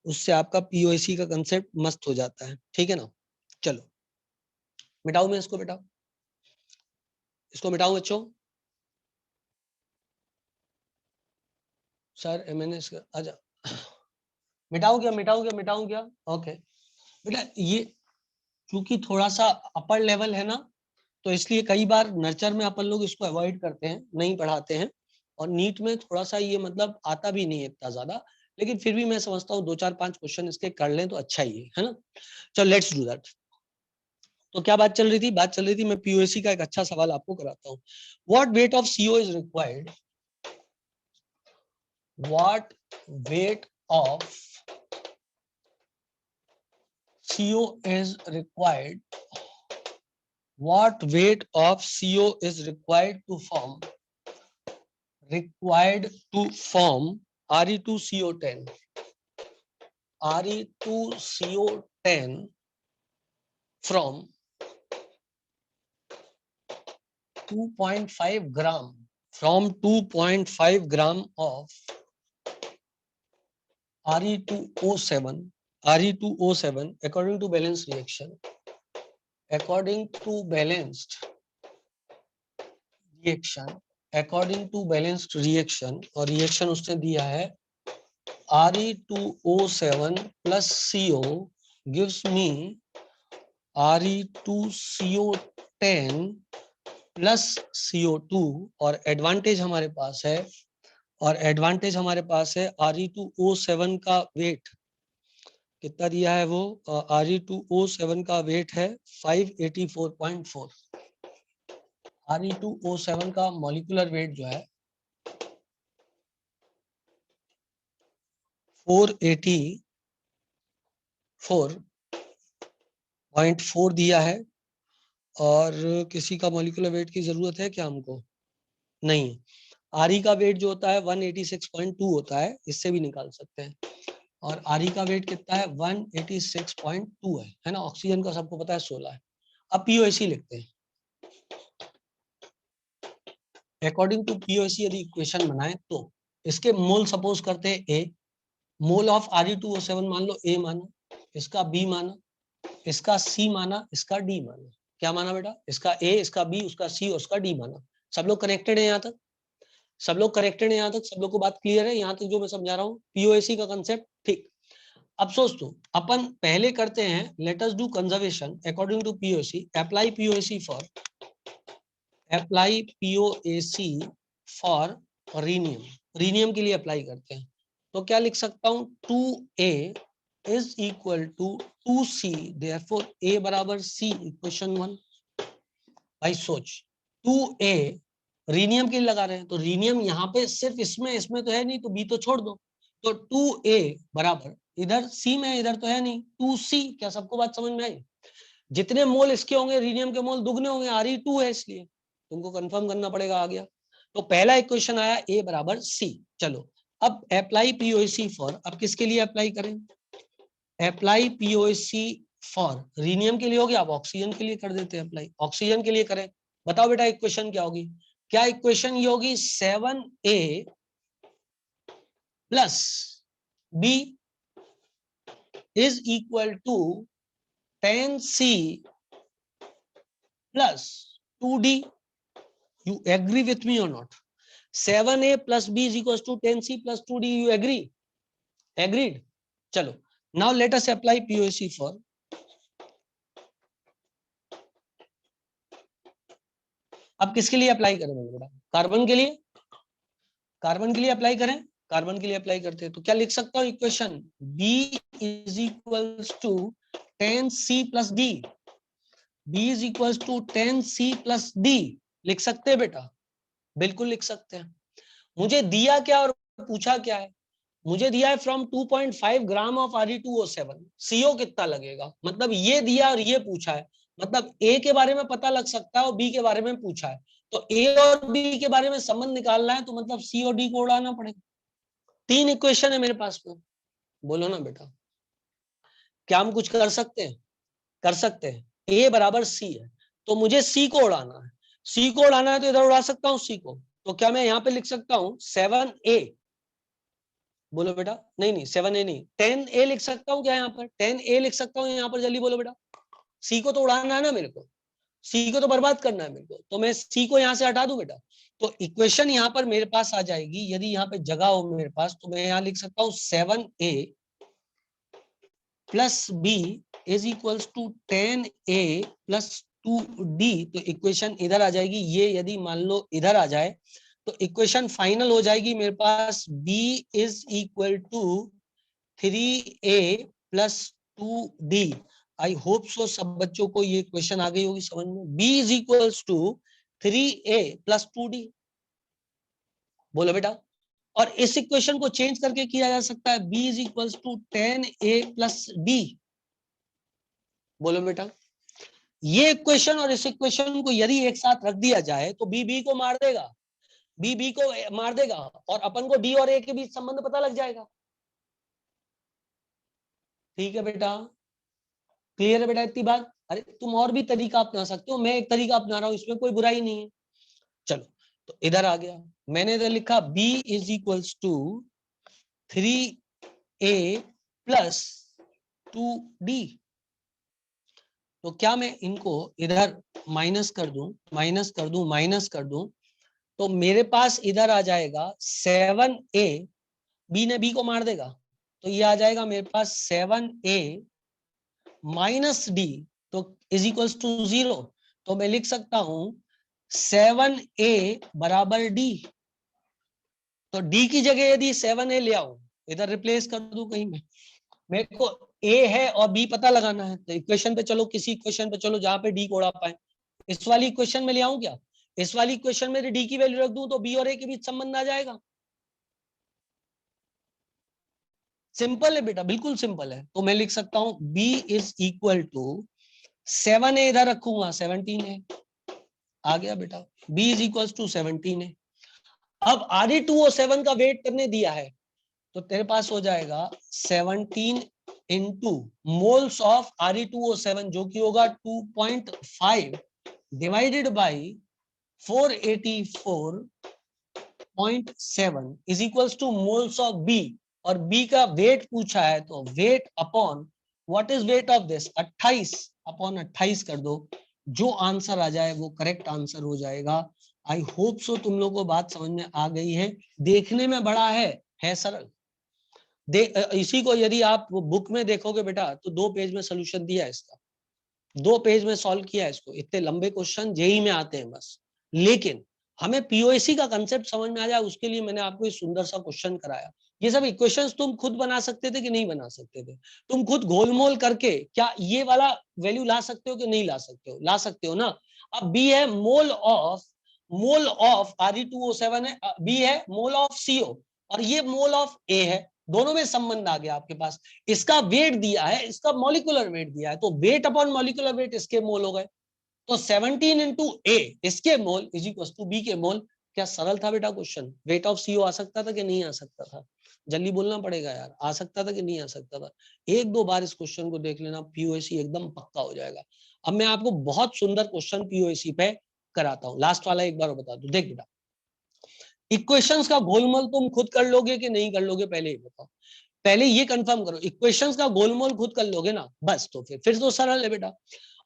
उससे आपका पीओएसी का कंसेप्ट मस्त हो जाता है। ठीक है ना? चलो मिटाऊ मैं इसको, बेटा इसको मिटाऊ बच्चों। सर एमएनएस अच्छा मिटाऊ क्या, मिटाऊ क्या, मिटाऊ क्या? ओके बेटा, ये क्योंकि थोड़ा सा अपर लेवल है ना, तो इसलिए कई बार नर्चर में अपन लोग इसको अवॉइड करते हैं, नहीं पढ़ाते हैं। और नीट में थोड़ा सा ये मतलब आता भी नहीं है इतना ज्यादा, लेकिन फिर भी मैं समझता हूँ 2 4 5 क्वेश्चन इसके कर लें तो अच्छा ही है ना? चलो लेट्स डू दैट। तो क्या बात चल रही थी? बात चल रही थी, मैं पीओएसी का एक अच्छा सवाल आपको कराता हूँ। What wait of CO is required, what weight of CO is required, what weight of CO is required to form Re2CO10 Re2CO10 from 2.5 gram, from 2.5 gram of Re2O7 according to balanced reaction, according to balanced reaction और रिएक्शन उसने दिया है Re2O7 plus CO gives me Re2CO10 plus CO2। और एडवांटेज हमारे पास है, Re2O7 का वेट कितना दिया है? वो Re2O7 का वेट है 584.4। Re2O7 का मॉलिक्यूलर वेट जो है 484.4 दिया है। और किसी का मॉलिक्यूलर वेट की जरूरत है क्या हमको? नहीं। आरी का वेट जो होता है 186.2 होता है, इससे भी निकाल सकते हैं। और आरी का वेट कितना है? 186.2 है ना? ऑक्सीजन का सबको पता है 16 है। अब पीओएसी लिखते हैं। अकॉर्डिंग टू पीओएसी यदि इक्वेशन बनाए तो इसके मोल सपोज करते हैं ए, मोल ऑफ Re2O7 मान लो ए माना, इसका बी माना, इसका सी माना, इसका डी माना। क्या माना बेटा? इसका ए, इसका बी, उसका सी और उसका डी माना। सब लोग कनेक्टेड है यहाँ तक? सब लोग करेक्टेड है यहाँ तक? सब लोग को बात क्लियर है यहाँ तक जो मैं समझा रहा हूँ पीओएसी का कंसेप्ट? ठीक। अब सोच दो, अपन पहले करते हैं, let us do conservation according to POAC. Apply POAC for rhenium. Rhenium के लिए अप्लाई करते हैं, तो क्या लिख सकता हूँ? 2a is equal to 2c, therefore a बराबर c, इक्वेशन 1। भाई सोच, 2a रीनियम के लिए लगा रहे हैं, तो रीनियम यहाँ पे सिर्फ इसमें तो है नहीं, तो बी तो छोड़ दो। तो 2a बराबर इधर सी में, इधर तो है नहीं, 2c। क्या सबको बात समझ में आई? जितने मोल इसके होंगे रीनियम के मोल दुगने होंगे, Re2 है इसलिए तुमको कंफर्म करना पड़ेगा। आ गया? तो पहला इक्वेशन आया a बराबर c। चलो अब अप्लाई पीओएसी फॉर, अब किसके लिए अप्लाई करें? अप्लाई पीओएसी फॉर रीनियम के लिए हो गया, अब ऑक्सीजन के लिए कर देते हैं अप्लाई। ऑक्सीजन के लिए करें, बताओ बेटा इक्वेशन क्या होगी? क्या इक्वेशन ये होगी? 7a plus b is equal to 10c plus 2d। You agree with me or not? 7a plus b is equals to 10c plus 2d. You agree? Agreed? चलो now let us apply POC for, अब किसके लिए अप्लाई करें बेटा? कार्बन के लिए, कार्बन के लिए अप्लाई करें। कार्बन के लिए अप्लाई करते हैं, तो क्या लिख सकता हूँ equation B is equals to 10C plus D. B is equals to 10C plus D लिख सकते हैं बेटा? बिल्कुल लिख सकते हैं। मुझे दिया क्या और पूछा क्या है? मुझे दिया है from 2.5 gram of Re2O7 CO कितना लगेगा, मतलब ये दिया और ये पूछा है, मतलब ए के बारे में पता लग सकता है और बी के बारे में पूछा है, तो ए और बी के बारे में संबंध निकालना है, तो मतलब सी और डी को उड़ाना पड़ेगा। 3 इक्वेशन है मेरे पास में, बोलो ना बेटा, क्या हम कुछ कर सकते हैं? कर सकते हैं। ए बराबर सी है, तो मुझे सी को उड़ाना है। सी को उड़ाना है तो इधर उड़ा सकता हूं सी को, तो क्या मैं यहाँ पे लिख सकता हूँ 7A? बोलो बेटा। नहीं नहीं 7A नहीं, 10A लिख सकता हूँ क्या? यहाँ पर 10A लिख सकता हूँ यहाँ पर, जल्दी बोलो बेटा। सी को तो उड़ाना है ना मेरे को, सी को तो बर्बाद करना है मेरे को, तो मैं सी को यहाँ से हटा दूं बेटा, तो इक्वेशन यहाँ पर मेरे पास आ जाएगी। यदि यहाँ पे जगह हो मेरे पास तो मैं यहाँ लिख सकता हूँ 7A plus B is equals to 10A plus 2D। तो इक्वेशन इधर आ जाएगी, ये यदि मान लो इधर आ जाए तो इक्वेशन फाइनल हो जाएगी मेरे पास, B is equal to 3A plus 2D। I hope so सब बच्चों को ये क्वेश्चन आ गई होगी समझ में। B is equals to 3A plus 2D। बोलो बेटा। और इस इक्वेशन को चेंज करके किया जा सकता है, B is equals to 10A plus D। बोलो बेटा। ये इक्वेशन और इस इक्वेशन को यदि एक साथ रख दिया जाए तो बी बी को मार देगा, बी बी को मार देगा, और अपन को डी और ए के बीच संबंध पता लग जाएगा। ठीक है बेटा, क्लियर है बेटा इतनी बात? अरे तुम और भी तरीका अपना सकते हो, मैं एक तरीका अपना रहा हूं, इसमें कोई बुराई नहीं है। चलो, तो इधर आ गया, मैंने इधर लिखा B is equals to 3A plus 2D। तो क्या मैं इनको इधर माइनस कर दूं, माइनस कर दूं, माइनस कर दूं, तो मेरे पास इधर आ जाएगा 7A, बी ने बी को मार देगा, तो ये आ जाएगा मेरे पास 7A माइनस डी, तो इज इक्वल्स टू 0। तो मैं लिख सकता हूं 7A बराबर डी। तो डी की जगह यदि 7A ले आऊं, इधर रिप्लेस कर दूं कहीं में, मेरे को ए है और बी पता लगाना है, तो इक्वेशन पे चलो, किसी इक्वेशन पे चलो जहां पे डी को उड़ा पाए। इस वाली इक्वेशन में ले आऊं क्या? इस वाली इक्वेशन में डी की वैल्यू रख दूं तो बी और ए के बीच संबंध आ जाएगा। सिंपल है बेटा, बिल्कुल सिंपल है। तो मैं लिख सकता हूं B is equal to 7A, इधर रखूंगा 17 है, आ गया बेटा। B इज इक्वल टू 17 है। अब Re2O7 का वेट करने दिया है, तो तेरे पास हो जाएगा 17 इंटू मोल्स ऑफ Re2O7, जो कि होगा 2.5 divided by 484.7 is equals two moles of B, और B का वेट पूछा है, तो weight upon what is weight of this 28 upon 28 कर दो, जो आंसर आ जाए वो करेक्ट आंसर हो जाएगा। आई होप सो तुम लोगों को बात समझ में आ गई है। देखने में बड़ा है सरल। इसी को यदि आप बुक में देखोगे बेटा तो 2 पेज में सोल्यूशन दिया है इसका, 2 पेज में सॉल्व किया है इसको। इतने लंबे क्वेश्चन जेई में आते हैं बस, लेकिन हमें पीओएसी का कंसेप्ट समझ में आ जाए उसके लिए मैंने आपको इस सुंदर सा क्वेश्चन कराया। ये सब इक्वेशंस तुम खुद बना सकते थे कि नहीं बना सकते थे? तुम खुद गोलमोल करके क्या ये वाला वैल्यू ला सकते हो कि नहीं ला सकते हो? ला सकते हो ना। अब बी है मोल ऑफ Re2O7 है, बी है मोल ऑफ CO, और ये मोल ऑफ ए है, दोनों में संबंध आ गया आपके पास। इसका वेट दिया है, इसका मॉलिक्यूलर वेट दिया है, तो वेट अपॉन मॉलिक्यूलर वेट इसके मोल हो गए, तो 17 इंटू ए इसके mole is equal to B के मोल। क्या सरल था बेटा क्वेश्चन? वेट ऑफ सीओ आ सकता था कि नहीं आ सकता था? जल्दी बोलना पड़ेगा यार, आ सकता था कि नहीं आ सकता था? एक दो बार इस क्वेश्चन को देख लेना, पीओएसी एकदम पक्का हो जाएगा। अब मैं आपको बहुत सुंदर क्वेश्चन पीओएसी पे कराता हूँ, लास्ट वाला एक बार बता दो। देख बेटा, इक्वेशंस का गोलमोल तुम खुद कर लोगे कि नहीं कर लोगे, पहले ही बताओ। पहले ये कंफर्म करो, इक्वेशंस का गोलमोल खुद कर लोगे ना, बस तो फिर तो सरल है बेटा।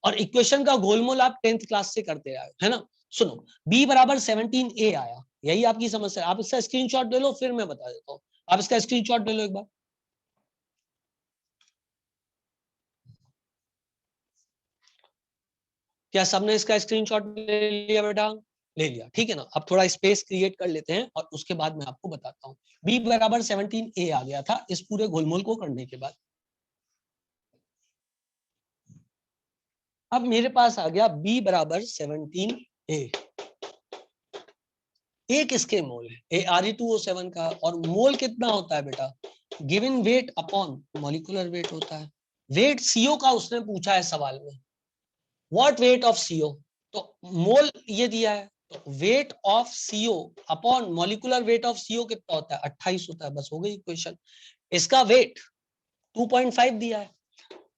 और इक्वेशन का गोलमोल आप 10th क्लास से करते आए है ना। सुनो, b बराबर 17A आया, यही आपकी समस्या है। आप इसका स्क्रीनशॉट ले लो, फिर मैं बता देता हूँ। आप इसका स्क्रीनशॉट ले लो एक बार। क्या सबने इसका स्क्रीनशॉट ले लिया बेटा? ले लिया, ठीक है ना। अब थोड़ा स्पेस क्रिएट कर लेते हैं और उसके बाद मैं आपको बताता हूँ। b बराबर 17a आ गया था इस पूरे गोलमोल को करने के बाद। अब मेरे पास आ गया b बराबर 17a। ए किसके मोल है? ए Re2O7 का। और मोल कितना होता है बेटा? Given weight upon molecular weight होता है। वेट CO का उसने पूछा है सवाल में, व्हाट वेट ऑफ CO। तो मोल ये दिया है, तो weight of CO upon molecular weight of CO कितना होता है? 28 होता है। बस हो गई इक्वेशन। इसका वेट 2.5 दिया है,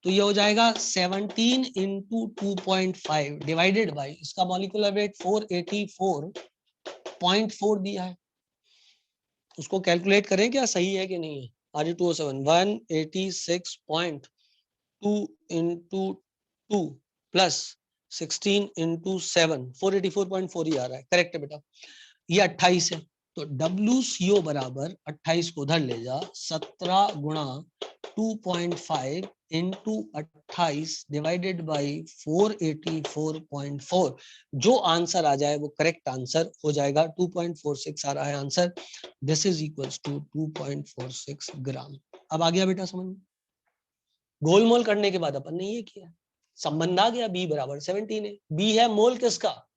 तो ये हो जाएगा 17 इंटू 2.5 डिवाइडेड बाई इसका मॉलिक्यूलर वेट 484.4 दिया है। उसको कैलकुलेट करें क्या सही है कि नहीं है। Re2O7 186.2 इंटू 2 प्लस 16 इंटू 7 484.4 ही आ रहा है। करेक्ट है बेटा। ये 28 है, तो WCO बराबर 28 को उधर ले जा, 17 गुणा 2.5 इंटू 28 डिवाइडेड बाई 484.4। जो आंसर आ जाए वो करेक्ट आंसर हो जाएगा। 2.46 आ रहा है answer. This is equals to 2.46 gram. अब आ गया बेटा समझ में। गोलमोल करने के बाद अपन ने ये किया, संबंध आ गया। b बराबर 17 है। b है मोल किसका?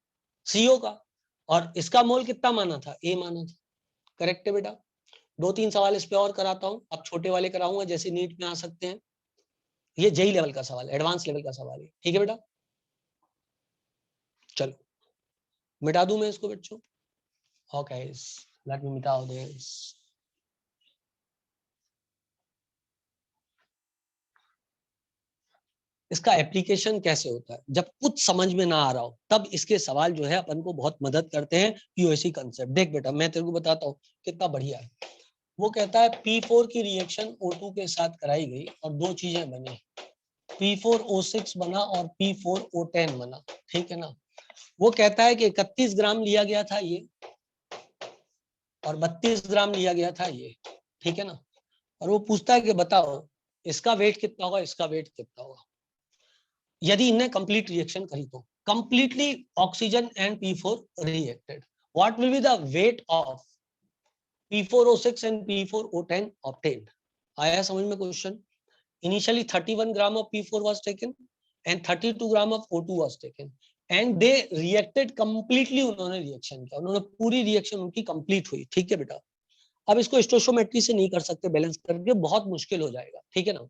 CO का। और इसका मोल कितना माना था? A माना था। करेक्ट है बेटा। 2-3 सवाल इस पे और कराता हूं, अब छोटे वाले कराऊंगा जैसे नीट में आ सकते हैं। ये JEE लेवल का सवाल, एडवांस लेवल का सवाल है। ठीक है बेटा, चलो मिटा दूं मैं इसको बच्चों। ओके, लेट मी मिटा दिस। इसका एप्लीकेशन कैसे होता है? जब कुछ समझ में ना आ रहा हो तब इसके सवाल जो है अपन को बहुत मदद करते हैं। POC कंसेप्ट देख बेटा, मैं तेरे को बताता हूँ कितना बढ़िया है। वो कहता है P4 की रिएक्शन O2 के साथ कराई गई और दो चीजें बनी, P4O6 बना और P4O10 बना। ठीक है ना। वो कहता है कि 31 ग्राम लिया गया था ये और 32 ग्राम लिया गया था ये। ठीक है ना। और वो पूछता है कि बताओ इसका वेट कितना होगा, इसका वेट कितना होगा। यदि इनने कंप्लीट रिएक्शन करी तो completely oxygen and P4 reacted, what will be the weight of P4O6 and P4O10 obtained। आया समझ में question. Initially 31 gram of P4 was taken and 32 gram of O2 was taken and they reacted completely। उन्होंने रिएक्शन किया, उन्होंने पूरी रिएक्शन उनकी कंप्लीट हुई। ठीक है बेटा। अब इसको स्टोइचियोमेट्री से नहीं कर सकते, बैलेंस करके बहुत मुश्किल हो जाएगा। ठीक है ना।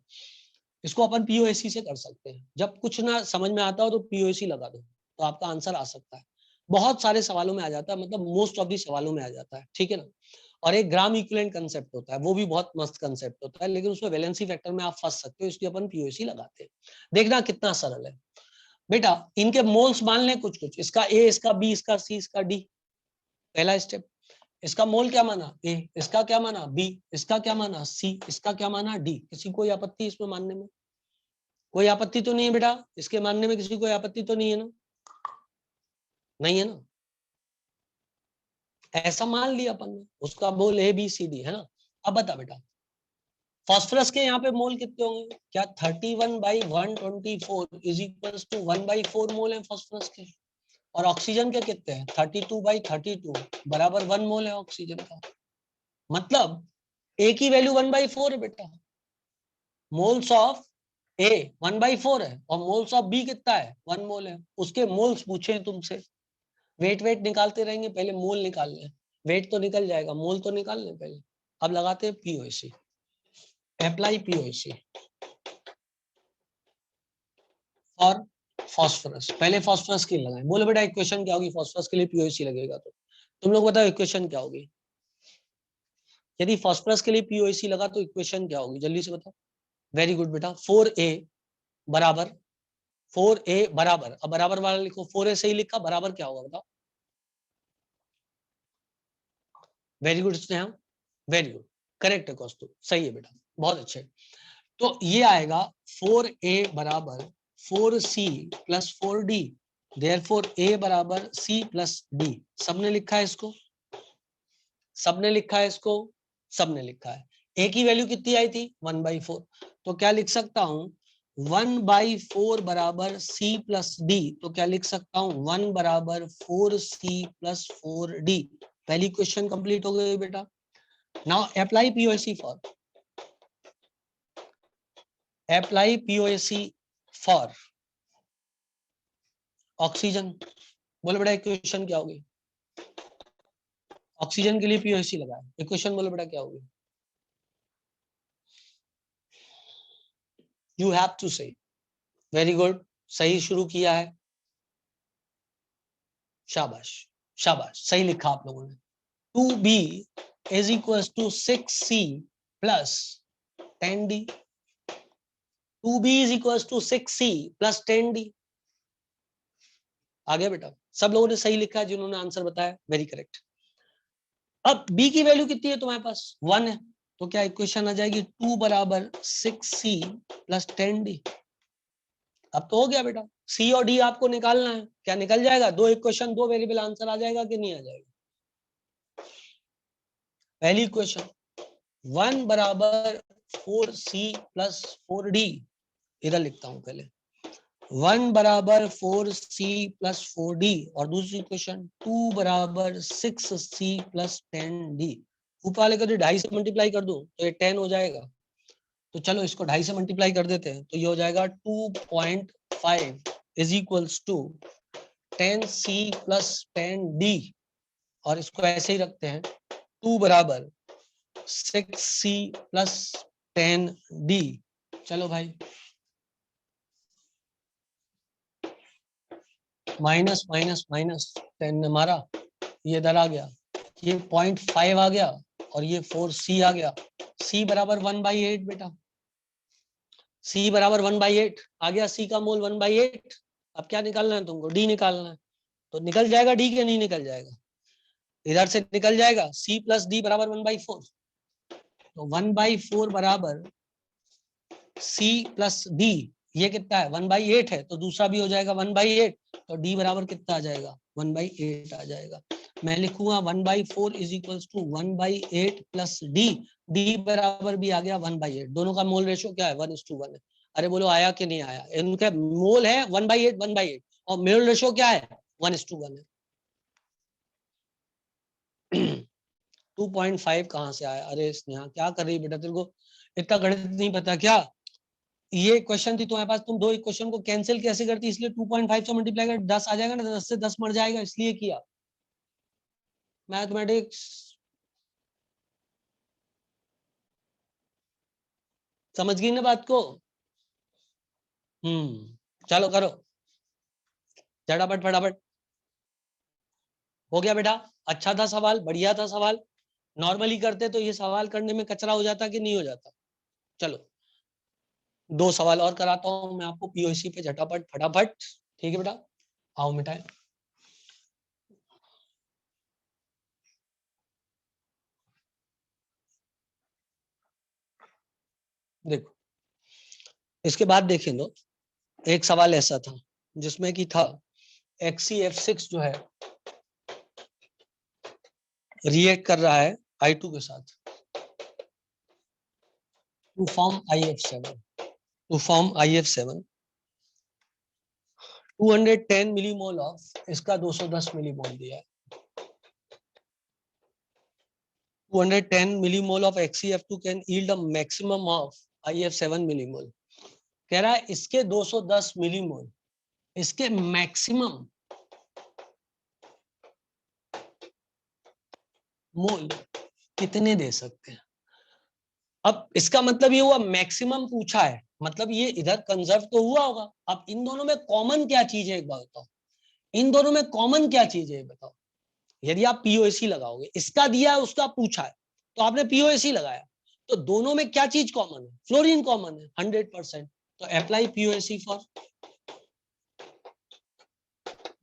इसको अपन POC से कर सकते हैं। जब कुछ ना समझ में आता हो तो POC लगा दो तो आपका आंसर आ सकता है। बहुत सारे सवालों में आ जाता है, मतलब मोस्ट ऑफ दी सवालों में आ जाता है। ठीक है ना। और एक ग्राम इक्विवेलेंट कंसेप्ट होता है, वो भी बहुत मस्त कंसेप्ट होता है, लेकिन उसमें वैलेंसी फैक्टर में आप फंस सकते हो, इसलिए अपन POC लगाते हैं। देखना कितना सरल है बेटा। इनके मोल्स मान लें कुछ कुछ, इसका A, इसका B, इसका C, इसका D। पहला स्टेप, इसका मोल क्या माना? A, इसका क्या माना? B, इसका क्या माना? C, इसका क्या माना? D। किसी कोई आपत्ति इसमें मानने में? कोई आपत्ति तो नहीं है बेटा, इसके मानने में किसी कोई आपत्ति तो नहीं है ना? नहीं है ना। ऐसा मान लिया अपन ने, उसका मोल ABCD है ना। अब बता बेटा, फास्फोरस के यहाँ पे मोल कितने होंगे? क्या 31/124 इज इक्वल्स टू 1/4 मोल है फास्फोरस के। और ऑक्सीजन के कितने हैं? 32/32 बराबर 1 मोल है ऑक्सीजन का। मतलब ए की वैल्यू 1/4 है बेटा। मोल्स ऑफ ए 1/4 है और मोल्स ऑफ बी कितना है? 1 मोल है। उसके मोल्स पूछे तुमसे, वेट वेट निकालते रहेंगे, पहले मोल निकाल लें। वेट तो निकल जाएगा, मोल तो निकाल लें पहले। अब लगाते हैं POC, अप्लाई POC और फास्फोरस। पहले फास्फोरस के लिए लगाएं। बोलो बेटा इक्वेशन क्या होगी फास्फोरस के लिए POC लगेगा तो? तुम लोग बताओ इक्वेशन क्या होगी? यदि फास्फोरस के लिए POC लगा तो इक्वेशन क्या होगी? जल्दी से बताओ। वेरी गुड बेटा। 4A बराबर 4A बराबर, अब बराबर वाला लिखो। 4A सही लिखा, बराबर क्या होगा बताओ? Very good Sneha, very good, correct है कौस्तुभ, सही है बेटा, बहुत अच्छे। तो ये आएगा 4A बराबर 4C plus 4D। Therefore A बराबर C प्लस D। सबने लिखा है इसको? सबने लिखा है इसको? सबने लिखा है। A की वैल्यू कितनी आई थी? 1/4। तो क्या लिख सकता हूं? 1/4 बराबर C प्लस डी, तो क्या लिख सकता हूं 1 बराबर 4C प्लस 4D। पहली क्वेश्चन कंप्लीट हो गई बेटा। Now apply POC for oxygen. बोलो बेटा इक्वेशन क्या होगी? ऑक्सीजन के लिए पीओसी लगाया, इक्वेशन बोलो बेटा क्या होगी? यू हैव टू से। वेरी गुड, सही शुरू किया है, शाबाश शाबाश, सही लिखा आप लोगों ने। 2B is equal to 6C plus 10D। 2B is equal to 6C plus 10D। आ गया बेटा? सब लोगों ने सही लिखा है जिन्होंने आंसर बताया, वेरी करेक्ट। अब B की वैल्यू कितनी है तुम्हारे पास? 1 है, तो क्या इक्वेशन आ जाएगी 2 बराबर 6C प्लस 10D। अब तो हो गया बेटा, C और D आपको निकालना है, क्या निकल जाएगा? दो इक्वेशन दो वेरिएबल, आंसर आ जाएगा कि नहीं आ जाएगा? पहली इक्वेशन 1 बराबर 4C प्लस 4D, इधर लिखता हूं पहले 1 बराबर 4C प्लस 4D, और दूसरी इक्वेशन 2 बराबर 6C प्लस 10D। ऊपर वाले को 2.5 से मल्टीप्लाई कर दूं तो ये 10 हो जाएगा, तो चलो इसको 2.5 से मल्टीप्लाई कर देते हैं, तो ये हो जाएगा 2.5 is equals to 10C plus 10D, और इसको ऐसे ही रखते हैं 2 बराबर 6C प्लस 10D। चलो भाई, माइनस माइनस माइनस 10 ने मारा, ये इधर आ गया, ये 0.5 आ गया, और ये 4C आ गया। C बराबर 1/8 बेटा, C बराबर 1/8 आ गया, C का मोल 1/8। अब क्या निकालना है तुमको? D निकालना है, तो निकल जाएगा D के नहीं निकल जाएगा? इधर से निकल जाएगा, C प्लस D बराबर 1/4, तो 1/4 बराबर C प्लस D, ये कितना है? 1/8 है, तो दूसरा भी हो जाएगा 1/8, तो D बराबर कितना आ जाएगा? 1/8 आ जाएगा। मैं लिखूंगा 1/4 is equal to 1/8 plus D बराबर भी आ गया 1/8। दोनों का मोल रेशियो क्या है? 1:1 है। अरे बोलो आया कि नहीं आया? इनका मोल है 1/8 और मोल रेशियो क्या है? 1:1 है। 2.5 कहां से आया? अरे स्नेहा क्या कर रही है बेटा, तेरे को इतना गणित नहीं पता क्या? ये क्वेश्चन थी तुम्हारे पास, तुम दो इक्वेशन को कैंसिल कैसे करती? इसलिए 2.5 से मल्टीप्लाई कर 10 आ जाएगा ना, 10 से 10 मर जाएगा, इसलिए किया। मैथमेटिक्स समझ गई ना बात को? चलो करो झटापट फटाफट। हो गया बेटा? अच्छा था सवाल, बढ़िया था सवाल। नॉर्मली करते तो ये सवाल करने में कचरा हो जाता कि नहीं हो जाता? चलो दो सवाल और कराता हूं मैं आपको पीओसी पे, झटापट फटाफट। ठीक है बेटा, आओ मिटाए। देखो इसके बाद देखें तो एक सवाल ऐसा था जिसमें कि था XeF6 जो है रिएक्ट कर रहा है I2 के साथ to form IF7 210 millimole of इसका 210 मिलीमोल दिया है। 210 millimole of XeF2 can yield a maximum of IF7 millimole. कह रहा है इसके 210 मिलीमोल, इसके मैक्सिमम मोल कितने दे सकते हैं? अब इसका मतलब ये हुआ मैक्सिमम पूछा है, मतलब ये इधर कंजर्व तो हुआ होगा। अब इन दोनों में कॉमन क्या चीज है एक बात बताओ, इन दोनों में कॉमन क्या चीज है बताओ? यदि आप पीओएसी लगाओगे, इसका दिया है उसका पूछा है, तो आपने पीओएसी लगाया, तो दोनों में क्या चीज कॉमन है? फ्लोरीन कॉमन है 100%। तो अप्लाई पीओएसी फॉर।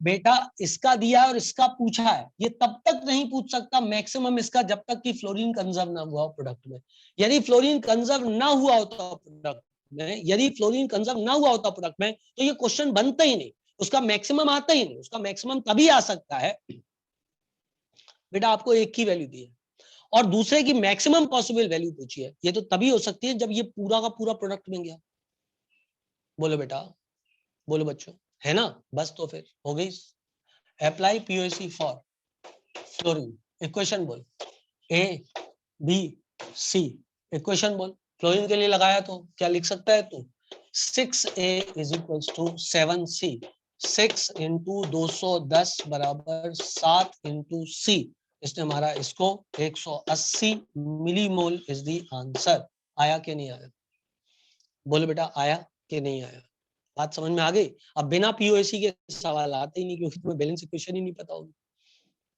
बेटा इसका दिया है और इसका पूछा है, ये तब तक नहीं पूछ सकता मैक्सिमम इसका जब तक कि फ्लोरीन कंजर्व ना हुआ हो प्रोडक्ट में। यदि फ्लोरीन कंजर्व ना हुआ होता प्रोडक्ट में, यदि फ्लोरीन कंजर्व ना हुआ होता प्रोडक्ट में, तो ये क्वेश्चन बनता ही नहीं, उसका मैक्सिमम आता ही नहीं। उसका मैक्सिमम तभी आ सकता है बेटा आपको एक की वैल्यू दी है और दूसरे की मैक्सिमम पॉसिबल वैल्यू पूछी है, ये तो तभी हो सकती है जब ये पूरा का पूरा प्रोडक्ट में गया। बोलो बेटा, बोलो बच्चों, है ना? बस तो फिर हो गई। Apply POC for fluorine, equation बोल, ए बी सी, इक्वेशन बोल। फ्लोरीन के लिए लगाया तो क्या लिख सकता है तू? 6A is equal to 7C, 6 into 210 बराबर 7 इंटू सी। इसने हमारा इसको 180 मिलीमोल इज द आंसर। आया कि नहीं आया? बोलो बेटा, आया कि नहीं आया? बात समझ में आ गई? अब बिना पीओएसी के सवाल आते ही नहीं, क्योंकि तुम्हें बैलेंस इक्वेशन ही नहीं पता होगी।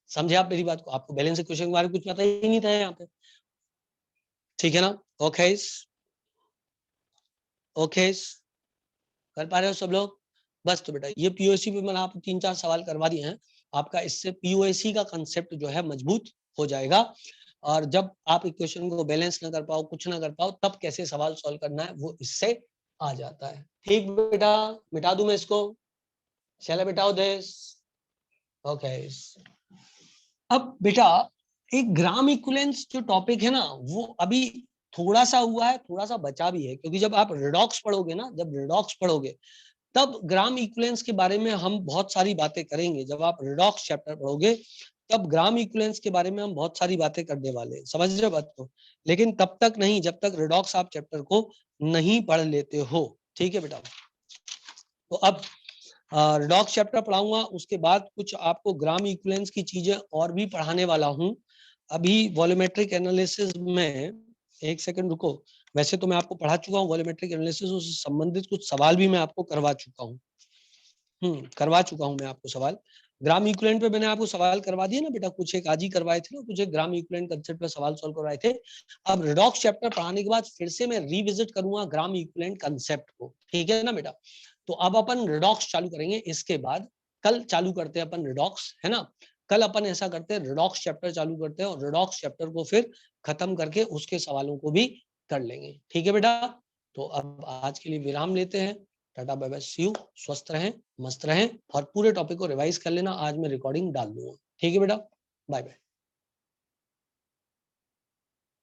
समझे आप मेरी बात को? आपको बैलेंस इक्वेशन के बारे में कुछ पता ही नहीं था यहाँ पे, ठीक है ना? ओके ओके, कर पा रहे हो सब लोग? बस तो बेटा ये पीओएसी पे मैंने आपको 3-4 सवाल करवा दिए हैं। आपका इससे पीओएसी का कंसेप्ट जो है मजबूत हो जाएगा। और जब आप इक्वेशन को बैलेंस ना कर पाओ, कुछ ना कर पाओ, तब कैसे सवाल सॉल्व करना है वो इससे आ जाता है। ठीक बेटा, मिटा दूं मैं इसको? चले मिटाओ दिस। ओके, अब बेटा एक ग्राम इक्विवेलेंस जो टॉपिक है ना, वो अभी थोड़ा सा हुआ है, थोड़ा सा बचा भी है, क्योंकि जब आप रिडॉक्स पढ़ोगे ना, जब रिडॉक्स पढ़ोगे तब ग्राम इक्विवेलेंस के बारे में हम बहुत सारी बातें करेंगे। जब आप रिडॉक्स चैप्टर पढ़ोगे तब ग्राम इक्विवेलेंस के बारे में हम बहुत सारी बातें करने वाले हैं, समझ रहे बात को? लेकिन तब तक नहीं जब तक रिडॉक्स आप चैप्टर को नहीं पढ़ लेते हो, ठीक है बेटा? तो अब रिडॉक्स चैप्टर पढ़ाऊंगा, उसके बाद कुछ आपको ग्राम इक्विवेलेंस की चीजें और भी पढ़ाने वाला हूं। अभी वॉल्यूमेट्रिक एनालिसिस में, एक सेकंड रुको, वैसे तो मैं आपको पढ़ा चुका हूँ वॉल्यूमेट्रिक एनालिसिस, उससे संबंधित कुछ सवाल भी मैं आपको करवा चुका हूँ। करवा चुका हूँ मैं आपको सवाल। ग्राम इक्विवेलेंट पे मैंने आपको सवाल करवा दिया ना बेटा, कुछ एक आज ही करवाए थे ना, कुछ एक ग्राम इक्विवेलेंट कंसेप्ट पे सवाल सॉल्व करवाए थे। अब रिडॉक्स चैप्टर पढ़ाने के बाद फिर से मैं रिविजिट करूंगा ग्राम इक्विवेलेंट कंसेप्ट को, ठीक है ना बेटा? तो अब अपन रिडॉक्स चालू करेंगे, इसके बाद कल चालू करते हैं अपन रिडॉक्स, है ना? कल अपन ऐसा करते हैं, रिडॉक्स चैप्टर चालू करते हैं और रिडॉक्स चैप्टर को फिर खत्म करके उसके सवालों को भी कर लेंगे, ठीक है बेटा? तो अब आज के लिए विराम लेते हैं। Tata bye bye, see you. स्वस्थ रहें, मस्त रहें और पूरे टॉपिक को रिवाइज कर लेना, आज मैं रिकॉर्डिंग डाल दूंगा, ठीक है बेटा? Bye bye.